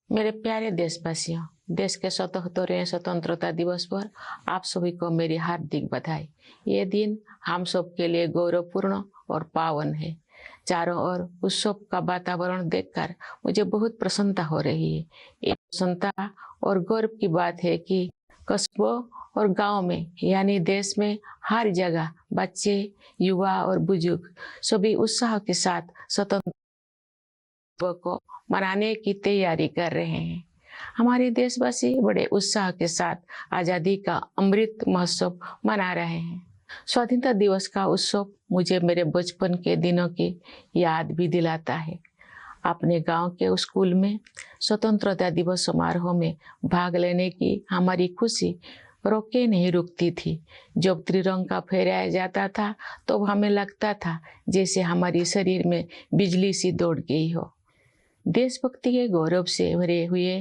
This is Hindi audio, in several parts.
मेरे प्यारे देशवासियों, देश के 77वें स्वतंत्रता दिवस पर आप सभी को मेरी हार्दिक बधाई। ये दिन हम सब के लिए गौरवपूर्ण और पावन है। चारों ओर उत्सव का वातावरण देखकर मुझे बहुत प्रसन्नता हो रही है। ये प्रसन्नता और गौरव की बात है कि कस्बों और गांव में यानी देश में हर जगह बच्चे, युवा और बुजुर्ग सभी उत्साह के साथ स्वतंत्रता को मनाने की तैयारी कर रहे हैं। हमारे देशवासी बड़े उत्साह के साथ आजादी का अमृत महोत्सव मना रहे हैं। स्वाधीनता दिवस का उत्सव मुझे मेरे बचपन के दिनों की याद भी दिलाता है। अपने गांव के स्कूल में स्वतंत्रता दिवस समारोह में भाग लेने की हमारी खुशी रोके नहीं रुकती थी। जब त्रिरंगा फहराया जाता था तो हमें लगता था जैसे हमारी शरीर में बिजली सी दौड़ गई हो। देशभक्ति के गौरव से भरे हुए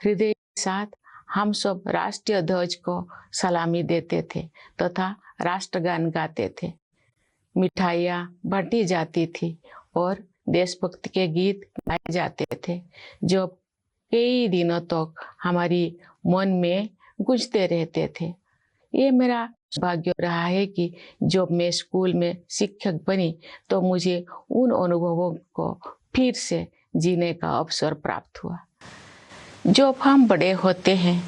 हृदय के साथ हम सब राष्ट्रीय ध्वज को सलामी देते थे तथा राष्ट्रगान गाते थे। मिठाइयाँ बांटी जाती थी और देशभक्ति के गीत गाए जाते थे जो कई दिनों तक हमारी मन में गूंजते रहते थे। ये मेरा भाग्य रहा है कि जब मैं स्कूल में शिक्षक बनी तो मुझे उन अनुभवों को फिर से जीने का अवसर प्राप्त हुआ। जब हम बड़े होते हैं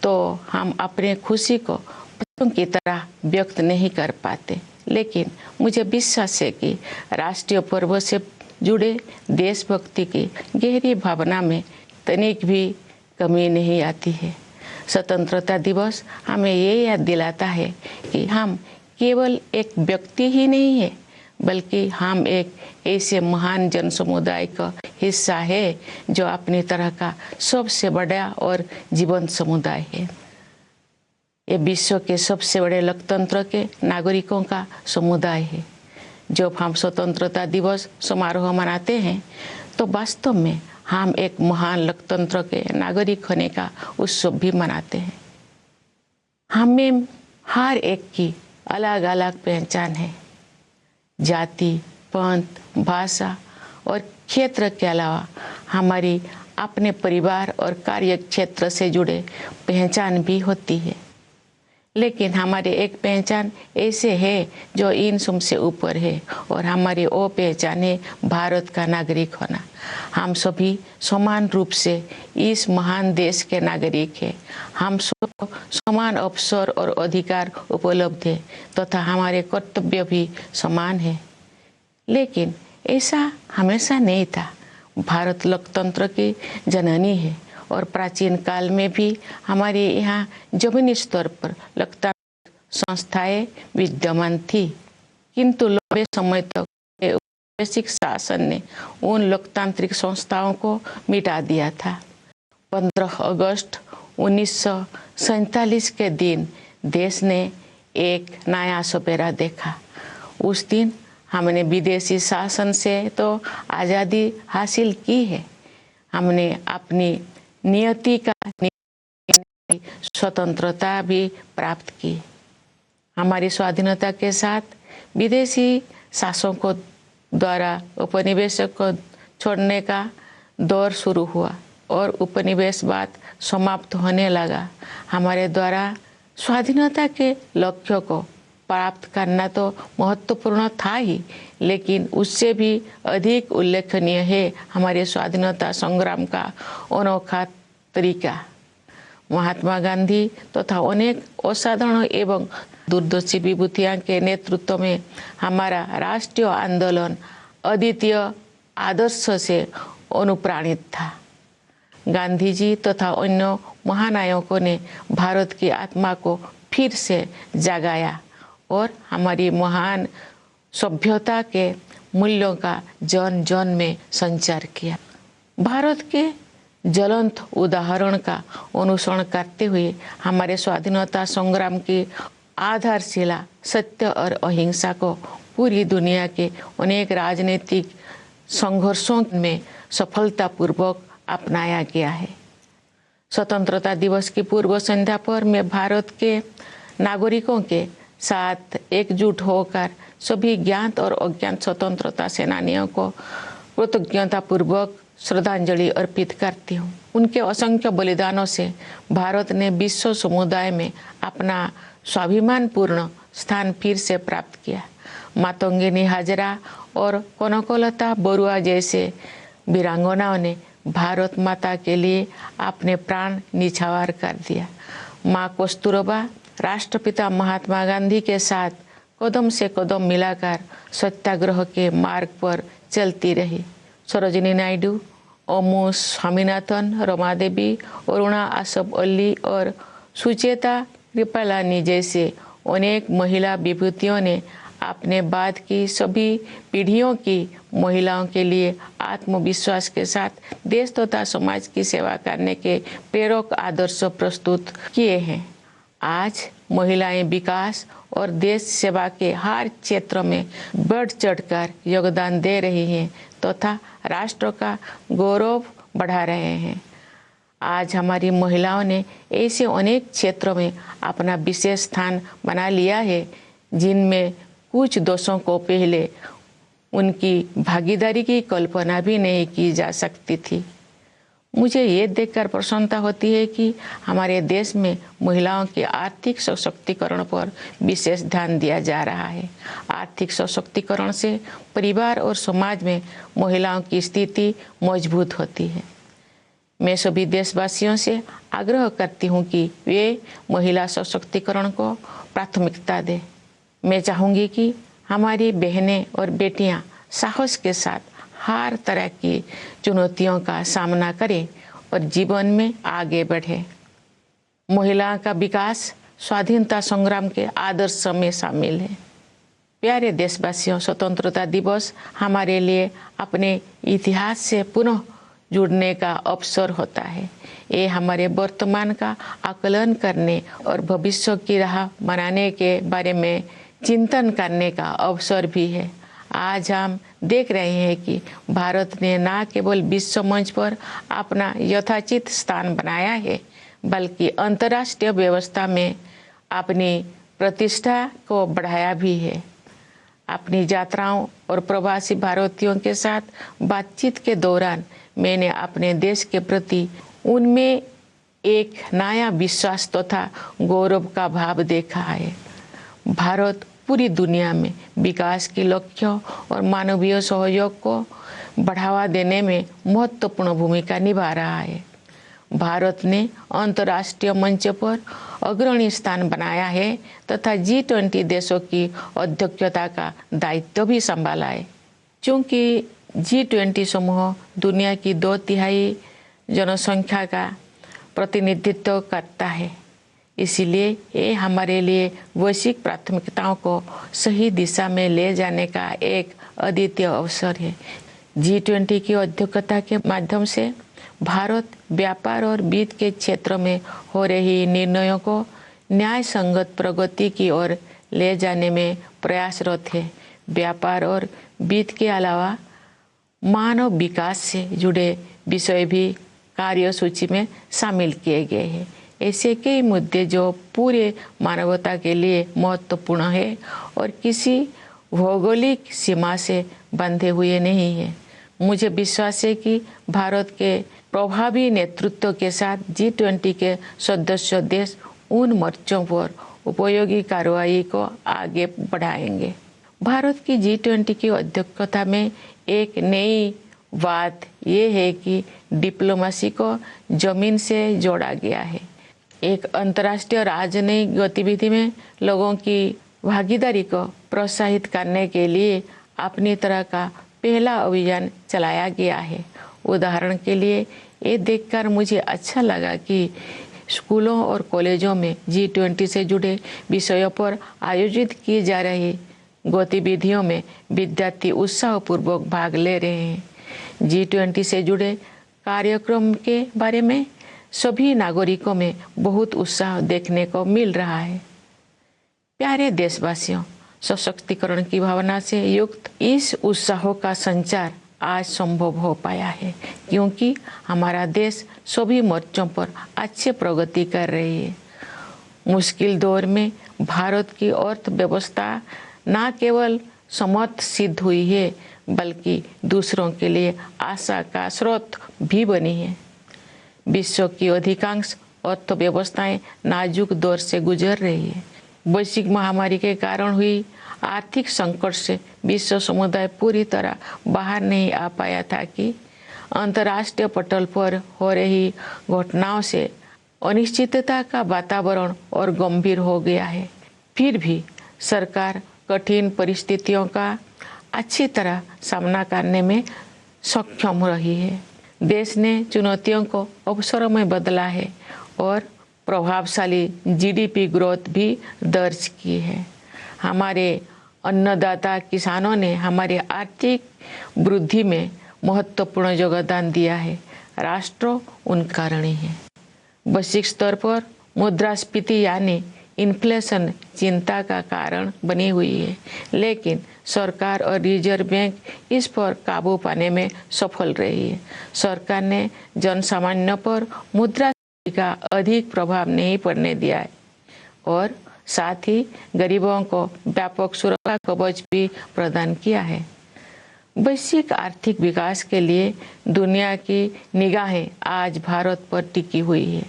तो हम अपने खुशी को बच्चों की तरह व्यक्त नहीं कर पाते, लेकिन मुझे विश्वास है कि राष्ट्रीय पर्व से जुड़े देशभक्ति की गहरी भावना में तनिक भी कमी नहीं आती है। स्वतंत्रता दिवस हमें ये याद दिलाता है कि हम केवल एक व्यक्ति ही नहीं है, बल्कि हम एक ऐसे महान जन समुदाय का हिस्सा है जो अपनी तरह का सबसे बड़ा और जीवंत समुदाय है। ये विश्व के सबसे बड़े लोकतंत्र के नागरिकों का समुदाय है। जब हम स्वतंत्रता दिवस समारोह मनाते हैं तो वास्तव में हम एक महान लोकतंत्र के नागरिक होने का उत्सव भी मनाते हैं। हमें हर एक की अलग अलग पहचान है। जाति, पंथ, भाषा और क्षेत्र के अलावा हमारी अपने परिवार और कार्य क्षेत्र से जुड़े पहचान भी होती है, लेकिन हमारी एक पहचान ऐसे है जो इन सब से ऊपर है और हमारी वो पहचान है भारत का नागरिक होना। हम सभी समान रूप से इस महान देश के नागरिक हैं। हम सबको समान अवसर और अधिकार उपलब्ध है तथा हमारे कर्तव्य भी समान है। लेकिन ऐसा हमेशा नहीं था। भारत लोकतंत्र की जननी है और प्राचीन काल में भी हमारे यहाँ जमीनी स्तर पर लोकतांत्रिक संस्थाएं विद्यमान थी, किंतु लंबे समय तक औपनिवेशिक शासन ने उन लोकतांत्रिक संस्थाओं को मिटा दिया था। 15 अगस्त 1947 के दिन देश ने एक नया सवेरा देखा। उस दिन हमने विदेशी शासन से तो आज़ादी हासिल की है, हमने अपनी नियति का स्वतंत्रता भी प्राप्त की। हमारी स्वाधीनता के साथ विदेशी शासकों द्वारा उपनिवेशक को छोड़ने का दौर शुरू हुआ और उपनिवेशवाद समाप्त होने लगा। हमारे द्वारा स्वाधीनता के लक्ष्य को प्राप्त करना तो महत्वपूर्ण था ही, लेकिन उससे भी अधिक उल्लेखनीय है हमारे स्वाधीनता संग्राम का अनोखा तरीका। महात्मा गांधी तथा अनेक असाधारण एवं दूरदर्शी विभूतियों के नेतृत्व में हमारा राष्ट्रीय आंदोलन अद्वितीय आदर्श से अनुप्राणित था। गांधी जी तथा अन्य महानायकों ने भारत की आत्मा को फिर से जगाया और हमारी महान सभ्यता के मूल्यों का जन जन में संचार किया। भारत के ज्वलंत उदाहरण का अनुसरण करते हुए हमारे स्वाधीनता संग्राम की आधारशिला सत्य और अहिंसा को पूरी दुनिया के अनेक राजनीतिक संघर्षों में सफलतापूर्वक अपनाया गया है। स्वतंत्रता दिवस की पूर्व संध्या पर मैं भारत के नागरिकों के साथ एकजुट होकर सभी ज्ञात और अज्ञात स्वतंत्रता सेनानियों को कृतज्ञतापूर्वक श्रद्धांजलि अर्पित करती हूँ। उनके असंख्य बलिदानों से भारत ने विश्व समुदाय में अपना स्वाभिमानपूर्ण स्थान फिर से प्राप्त किया। मातंगिनी हाजरा और कनकलता बरुआ जैसे वीरांगनाओं ने भारत माता के लिए अपने प्राण निछावर कर दिया। माँ कस्तूरबा राष्ट्रपिता महात्मा गांधी के साथ कदम से कदम मिलाकर सत्याग्रह के मार्ग पर चलती रही। सरोजिनी नायडू, ओमू स्वामीनाथन, रमा देवी, अरुणा आसफ अली और सुचेता कृपलानी जैसे अनेक महिला विभूतियों ने अपने बाद की सभी पीढ़ियों की महिलाओं के लिए आत्मविश्वास के साथ देश तथा समाज की सेवा करने के प्रेरक आदर्श प्रस्तुत किए हैं। आज महिलाएं विकास और देश सेवा के हर क्षेत्र में बढ़ चढ़कर योगदान दे रही हैं तथा राष्ट्र का गौरव बढ़ा रहे हैं। आज हमारी महिलाओं ने ऐसे अनेक क्षेत्रों में अपना विशेष स्थान बना लिया है जिनमें कुछ दोषों को पहले उनकी भागीदारी की कल्पना भी नहीं की जा सकती थी। मुझे ये देखकर प्रसन्नता होती है कि हमारे देश में महिलाओं के आर्थिक सशक्तिकरण पर विशेष ध्यान दिया जा रहा है। आर्थिक सशक्तिकरण से परिवार और समाज में महिलाओं की स्थिति मजबूत होती है। मैं सभी देशवासियों से आग्रह करती हूँ कि वे महिला सशक्तिकरण को प्राथमिकता दें। मैं चाहूँगी कि हमारी बहनें और बेटियाँ साहस के साथ हर तरह की चुनौतियों का सामना करें और जीवन में आगे बढ़ें। महिलाओं का विकास स्वाधीनता संग्राम के आदर्श में शामिल है। प्यारे देशवासियों, स्वतंत्रता दिवस हमारे लिए अपने इतिहास से पुनः जुड़ने का अवसर होता है। ये हमारे वर्तमान का आकलन करने और भविष्य की राह बनाने के बारे में चिंतन करने का अवसर भी है। आज हम देख रहे हैं कि भारत ने न केवल विश्व मंच पर अपना यथाचित स्थान बनाया है, बल्कि अंतर्राष्ट्रीय व्यवस्था में अपनी प्रतिष्ठा को बढ़ाया भी है। अपनी यात्राओं और प्रवासी भारतीयों के साथ बातचीत के दौरान मैंने अपने देश के प्रति उनमें एक नया विश्वास तथा गौरव का भाव देखा है। भारत पूरी दुनिया में विकास के लक्ष्यों और मानवीय सहयोग को बढ़ावा देने में महत्वपूर्ण भूमिका निभा रहा है। भारत ने अंतर्राष्ट्रीय मंच पर अग्रणी स्थान बनाया है तथा G20 देशों की अध्यक्षता का दायित्व भी संभाला है। चूँकि G20 समूह दुनिया की 2/3 जनसंख्या का प्रतिनिधित्व करता है, इसलिए ये हमारे लिए वैश्विक प्राथमिकताओं को सही दिशा में ले जाने का एक अद्वितीय अवसर है। G20 की अध्यक्षता के माध्यम से भारत व्यापार और वित्त के क्षेत्र में हो रही निर्णयों को न्याय संगत प्रगति की ओर ले जाने में प्रयासरत है। व्यापार और वित्त के अलावा मानव विकास से जुड़े विषय भी कार्यसूची में शामिल किए गए हैं। ऐसे कई मुद्दे जो पूरे मानवता के लिए महत्वपूर्ण है और किसी भौगोलिक सीमा से बंधे हुए नहीं है। मुझे विश्वास है कि भारत के प्रभावी नेतृत्व के साथ G20 के सदस्य देश उन मोर्चों पर उपयोगी कार्रवाई को आगे बढ़ाएंगे। भारत की G20 की अध्यक्षता में एक नई बात यह है कि डिप्लोमेसी को जमीन से जोड़ा गया है। एक अंतर्राष्ट्रीय राजनयिक गतिविधि में लोगों की भागीदारी को प्रोत्साहित करने के लिए अपनी तरह का पहला अभियान चलाया गया है। उदाहरण के लिए ये देखकर मुझे अच्छा लगा कि स्कूलों और कॉलेजों में G20 से जुड़े विषयों पर आयोजित की जा रही गतिविधियों में विद्यार्थी उत्साहपूर्वक भाग ले रहे हैं। G20 से जुड़े कार्यक्रम के बारे में सभी नागरिकों में बहुत उत्साह देखने को मिल रहा है। प्यारे देशवासियों, सशक्तिकरण की भावना से युक्त इस उत्साह का संचार आज संभव हो पाया है क्योंकि हमारा देश सभी मोर्चों पर अच्छी प्रगति कर रही है। मुश्किल दौर में भारत की अर्थव्यवस्था न केवल समर्थ सिद्ध हुई है बल्कि दूसरों के लिए आशा का स्रोत भी बनी है। विश्व की अधिकांश अर्थव्यवस्थाएं नाजुक दौर से गुजर रही है। वैश्विक महामारी के कारण हुई आर्थिक संकट से विश्व समुदाय पूरी तरह बाहर नहीं आ पाया था कि अंतर्राष्ट्रीय पटल पर हो रही घटनाओं से अनिश्चितता का वातावरण और गंभीर हो गया है। फिर भी सरकार कठिन परिस्थितियों का अच्छी तरह सामना करने में सक्षम रही है। देश ने चुनौतियों को अवसरों में बदला है और प्रभावशाली जीडीपी ग्रोथ भी दर्ज की है। हमारे अन्नदाता किसानों ने हमारी आर्थिक वृद्धि में महत्वपूर्ण योगदान दिया है। राष्ट्र उनका ऋणी है। वैश्विक स्तर पर मुद्रास्फीति यानी इन्फ्लेशन चिंता का कारण बनी हुई है, लेकिन सरकार और रिजर्व बैंक इस पर काबू पाने में सफल रही है। सरकार ने जनसामान्य पर मुद्रास्फीति का अधिक प्रभाव नहीं पड़ने दिया है और साथ ही गरीबों को व्यापक सुरक्षा कवच भी प्रदान किया है। वैश्विक आर्थिक विकास के लिए दुनिया की निगाहें आज भारत पर टिकी हुई है।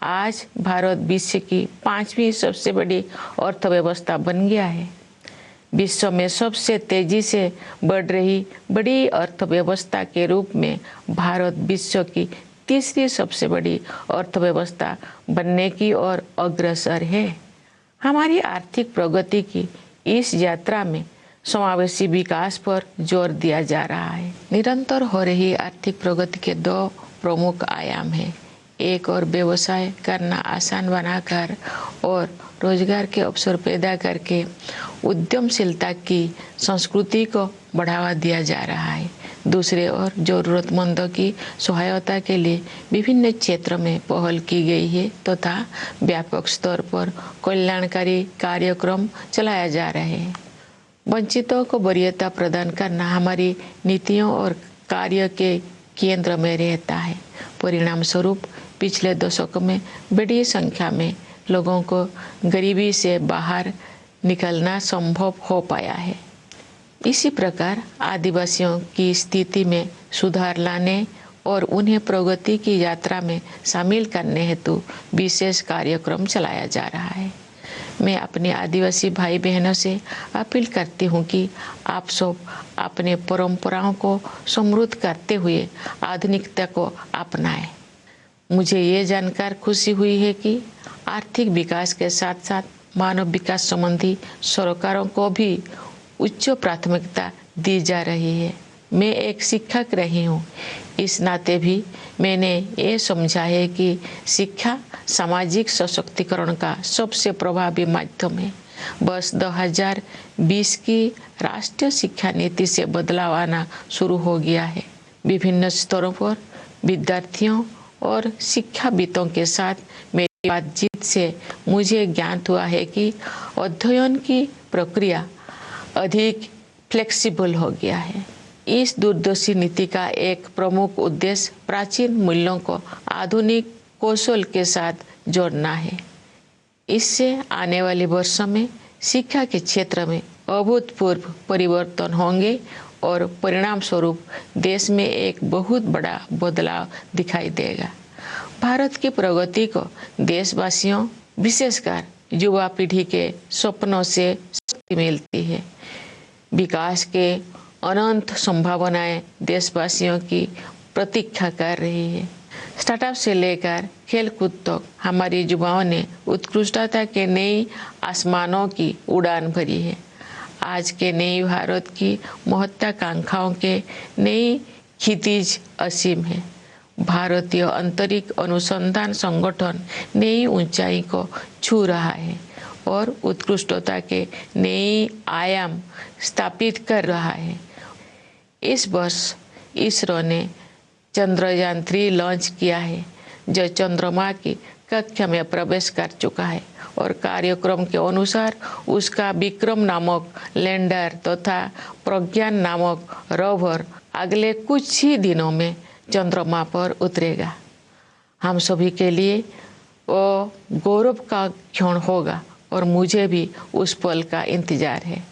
आज भारत विश्व की 5वीं सबसे बड़ी अर्थव्यवस्था बन गया है। विश्व में सबसे तेजी से बढ़ रही बड़ी अर्थव्यवस्था के रूप में भारत विश्व की 3री सबसे बड़ी अर्थव्यवस्था बनने की ओर अग्रसर है। हमारी आर्थिक प्रगति की इस यात्रा में समावेशी विकास पर जोर दिया जा रहा है। निरंतर हो रही आर्थिक प्रगति के 2 प्रमुख आयाम हैं। एक और व्यवसाय करना आसान बनाकर और रोजगार के अवसर पैदा करके उद्यमशीलता की संस्कृति को बढ़ावा दिया जा रहा है। दूसरे ओर जरूरतमंदों की सहायता के लिए विभिन्न क्षेत्रों में पहल की गई है तथा व्यापक स्तर पर कल्याणकारी कार्यक्रम चलाया जा रहे हैं। वंचितों को वरीयता प्रदान करना हमारी नीतियों और कार्य के केंद्र में रहता है। परिणाम स्वरूप पिछले दशकों में बड़ी संख्या में लोगों को गरीबी से बाहर निकलना संभव हो पाया है। इसी प्रकार आदिवासियों की स्थिति में सुधार लाने और उन्हें प्रगति की यात्रा में शामिल करने हेतु विशेष कार्यक्रम चलाया जा रहा है। मैं अपने आदिवासी भाई बहनों से अपील करती हूँ कि आप सब अपने परंपराओं को समृद्ध करते हुए आधुनिकता को अपनाएं। मुझे ये जानकर खुशी हुई है कि आर्थिक विकास के साथ साथ मानव विकास संबंधी सरकारों को भी उच्च प्राथमिकता दी जा रही है। मैं एक शिक्षक रही हूँ, इस नाते भी मैंने ये समझा है कि शिक्षा सामाजिक सशक्तिकरण का सबसे प्रभावी माध्यम है। बस 2020 की राष्ट्रीय शिक्षा नीति से बदलाव आना शुरू हो गया है। विभिन्न स्तरों पर विद्यार्थियों और शिक्षाविदों के साथ मेरी बातचीत से मुझे ज्ञात हुआ है कि अध्ययन की प्रक्रिया अधिक फ्लेक्सिबल हो गया है। इस दूरदर्शी नीति का एक प्रमुख उद्देश्य प्राचीन मूल्यों को आधुनिक कौशल के साथ जोड़ना है। इससे आने वाले वर्षों में शिक्षा के क्षेत्र में अभूतपूर्व परिवर्तन होंगे और परिणाम स्वरूप देश में एक बहुत बड़ा बदलाव दिखाई देगा। भारत की प्रगति को देशवासियों, विशेषकर युवा पीढ़ी के सपनों से शक्ति मिलती है। विकास के अनंत संभावनाएं देशवासियों की प्रतीक्षा कर रही है। स्टार्टअप से लेकर खेलकूद तक हमारी युवाओं ने उत्कृष्टता के नई आसमानों की उड़ान भरी है। आज के नई भारत की महत्वाकांक्षाओं के नई क्षितिज असीम है। भारतीय अंतरिक्ष अनुसंधान संगठन नई ऊंचाई को छू रहा है और उत्कृष्टता के नए आयाम स्थापित कर रहा है। इस वर्ष इसरो ने चंद्रयान 3 लॉन्च किया है, जो चंद्रमा की कक्षा में प्रवेश कर चुका है और कार्यक्रम के अनुसार उसका विक्रम नामक लैंडर तथा प्रज्ञान नामक रोवर अगले कुछ ही दिनों में चंद्रमा पर उतरेगा। हम सभी के लिए वो गौरव का क्षण होगा और मुझे भी उस पल का इंतजार है।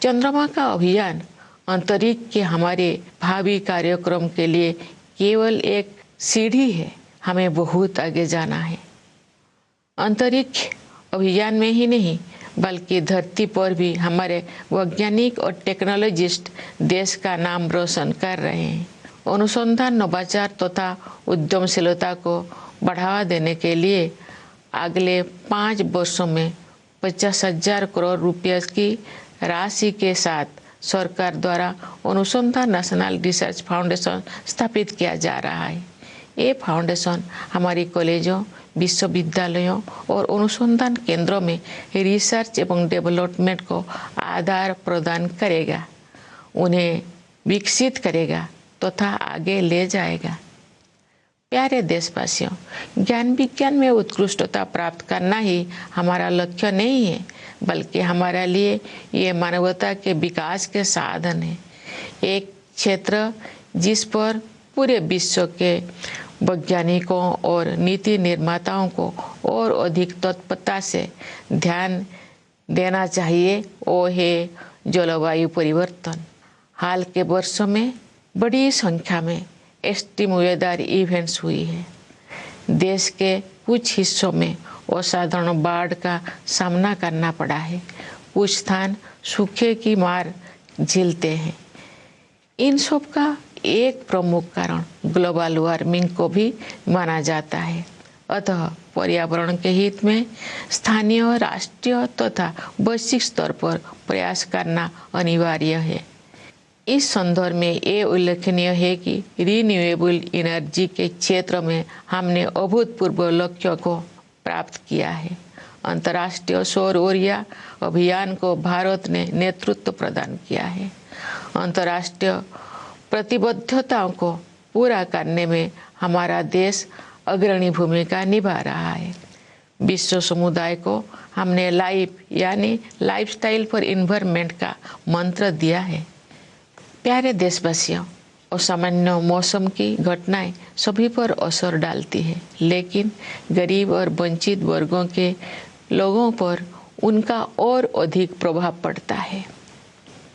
चंद्रमा का अभियान अंतरिक्ष के हमारे भावी कार्यक्रम के लिए केवल एक सीढ़ी है, हमें बहुत आगे जाना है। अंतरिक्ष अभियान में ही नहीं बल्कि धरती पर भी हमारे वैज्ञानिक और टेक्नोलॉजिस्ट देश का नाम रोशन कर रहे हैं। अनुसंधान, नवाचार तथा उद्यमशीलता को बढ़ावा देने के लिए अगले 5 वर्षों में 50,000 करोड़ रुपये की राशि के साथ सरकार द्वारा अनुसंधान नेशनल रिसर्च फाउंडेशन स्थापित किया जा रहा है। ये फाउंडेशन हमारी कॉलेजों, विश्वविद्यालयों और अनुसंधान केंद्रों में रिसर्च एवं डेवलपमेंट को आधार प्रदान करेगा, उन्हें विकसित करेगा तथा आगे ले जाएगा। प्यारे देशवासियों, ज्ञान विज्ञान में उत्कृष्टता प्राप्त करना ही हमारा लक्ष्य नहीं है, बल्कि हमारे लिए ये मानवता के विकास के साधन है। एक क्षेत्र जिस पर पूरे विश्व के वैज्ञानिकों और नीति निर्माताओं को और अधिक तत्परता से ध्यान देना चाहिए, वो है जलवायु परिवर्तन। हाल के वर्षों में बड़ी संख्या में एक्सट्रीम वेदर इवेंट्स हुई है। देश के कुछ हिस्सों में असाधारण बाढ़ का सामना करना पड़ा है, कुछ स्थान सूखे की मार झेलते हैं। इन सब का एक प्रमुख कारण ग्लोबल वार्मिंग को भी माना जाता है। अतः पर्यावरण के हित में स्थानीय, राष्ट्रीय तथा वैश्विक स्तर पर प्रयास करना अनिवार्य है। इस संदर्भ में ये उल्लेखनीय है कि रिन्यूएबल एनर्जी के क्षेत्र में हमने अभूतपूर्व लक्ष्यों को प्राप्त किया है। अंतर्राष्ट्रीय सौर ऊर्जा अभियान को भारत ने नेतृत्व प्रदान किया है। अंतर्राष्ट्रीय प्रतिबद्धताओं को पूरा करने में हमारा देश अग्रणी भूमिका निभा रहा है। विश्व समुदाय को हमने लाइफ यानी लाइफस्टाइल फॉर एनवायरनमेंट का मंत्र दिया है। प्यारे देशवासियों, असामान्य मौसम की घटनाएं सभी पर असर डालती है, लेकिन गरीब और वंचित वर्गों के लोगों पर उनका और अधिक प्रभाव पड़ता है।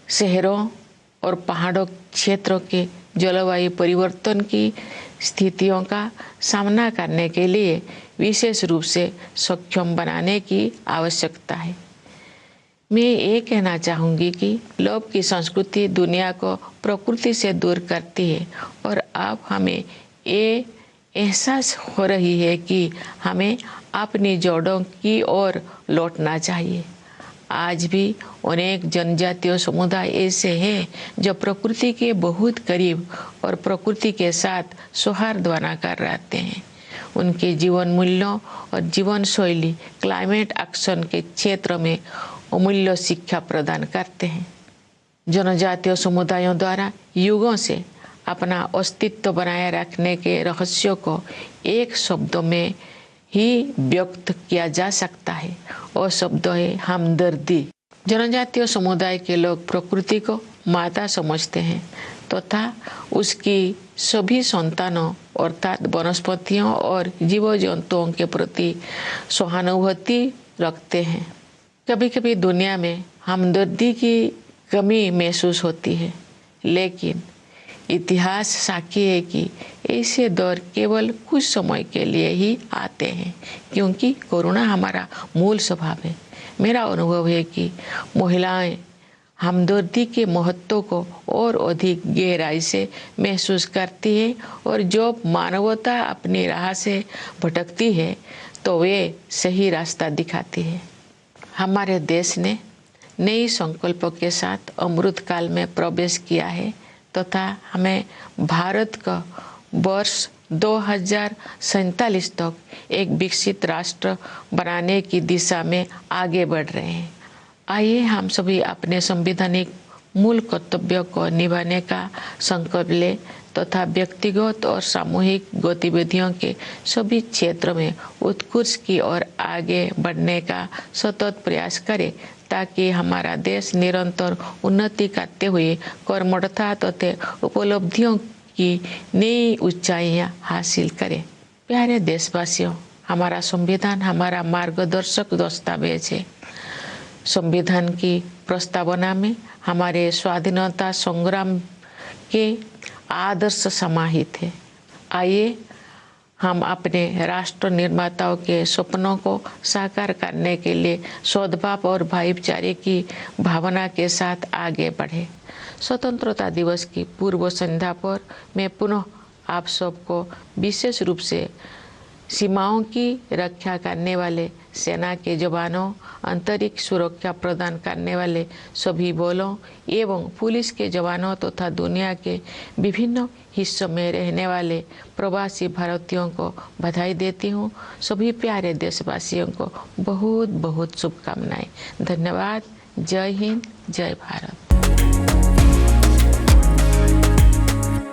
शहरों और पहाड़ों क्षेत्रों के जलवायु परिवर्तन की स्थितियों का सामना करने के लिए विशेष रूप से सक्षम बनाने की आवश्यकता है। मैं ये कहना चाहूँगी कि लोभ की संस्कृति दुनिया को प्रकृति से दूर करती है और अब हमें ये एहसास हो रही है कि हमें अपनी जड़ों की ओर लौटना चाहिए। आज भी अनेक जनजातीय समुदाय ऐसे हैं जो प्रकृति के बहुत करीब और प्रकृति के साथ सौहार्द बनाकर रहते हैं। उनके जीवन मूल्यों और जीवन शैली क्लाइमेट एक्शन के क्षेत्र में अमूल्य शिक्षा प्रदान करते हैं। जनजातीय समुदायों द्वारा युगों से अपना अस्तित्व बनाए रखने के रहस्यों को एक शब्द में ही व्यक्त किया जा सकता है और शब्द है हमदर्दी। जनजातीय समुदाय के लोग प्रकृति को माता समझते हैं तथा उसकी सभी संतानों अर्थात वनस्पतियों और जीव जंतुओं के प्रति सहानुभूति रखते हैं। कभी कभी दुनिया में हमदर्दी की कमी महसूस होती है, लेकिन इतिहास साक्षी है कि ऐसे दौर केवल कुछ समय के लिए ही आते हैं, क्योंकि करुणा हमारा मूल स्वभाव है। मेरा अनुभव है कि महिलाएं हमदर्दी के महत्व को और अधिक गहराई से महसूस करती है और जो मानवता अपनी राह से भटकती है तो वे सही रास्ता दिखाती है। हमारे देश ने नई संकल्पों के साथ अमृत काल में प्रवेश किया है तथा हमें भारत का वर्ष 2047 तक एक विकसित राष्ट्र बनाने की दिशा में आगे बढ़ रहे हैं। आइए हम सभी अपने संवैधानिक मूल कर्तव्यों को निभाने का संकल्प लें तथा व्यक्तिगत और सामूहिक गतिविधियों के सभी क्षेत्रों में उत्कृष्ट की ओर आगे बढ़ने का सतत प्रयास करें, ताकि हमारा देश निरंतर उन्नति करते हुए कर्मठता तथा उपलब्धियों की नई ऊंचाइयां हासिल करे। प्यारे देशवासियों, हमारा संविधान हमारा मार्गदर्शक दस्तावेज है। संविधान की प्रस्तावना में हमारे स्वाधीनता संग्राम के आदर्श समाहित है। आइए हम अपने राष्ट्र निर्माताओं के सपनों को साकार करने के लिए सद्भाव और भाईचारे की भावना के साथ आगे बढ़े। स्वतंत्रता दिवस की पूर्व संध्या पर मैं पुनः आप सबको विशेष रूप से सीमाओं की रक्षा करने वाले सेना के जवानों, अंतरिक्ष सुरक्षा प्रदान करने वाले सभी बलों एवं पुलिस के जवानों तथा दुनिया के विभिन्न हिस्सों में रहने वाले प्रवासी भारतीयों को बधाई देती हूँ। सभी प्यारे देशवासियों को बहुत बहुत शुभकामनाएं। धन्यवाद। जय हिंद, जय भारत।